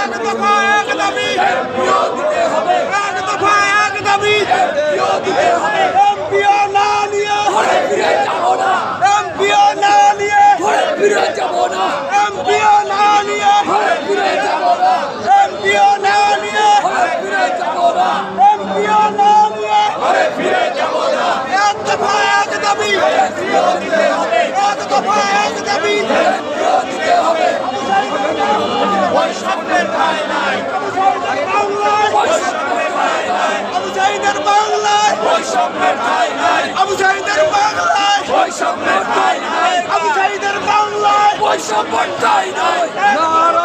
এক দফা এক দাবি এমপিও দিতে হবে, এক দফা এক দাবি এমপিও দিতে হবে, এমপিও না নিয়ে ঘরে ফিরে যাব না, এমপিও না নিয়ে ঘরে ফিরে যাব না, এমপিও না নিয়ে ঘরে ফিরে যাব না, এমপিও না নিয়ে ঘরে ফিরে যাব না, এমপিও না নিয়ে ঘরে ফিরে যাব না, এক দফা এক দাবি এমপিও দিতে হবে, এক দফা এক দাবি এমপিও দিতে হবে। ওই স্বপ্নের ঠাঁই নাই, বাংলায় ওই স্বপ্নের ঠাঁই নাই, আবু সাইদের বাংলায় ওই স্বপ্নের ঠাঁই নাই, আবু সাইদের বাংলায় ওই স্বপ্নের ঠাঁই নাই, আবু সাইদের বাংলায় ওই স্বপ্নের ঠাঁই নাই। নারা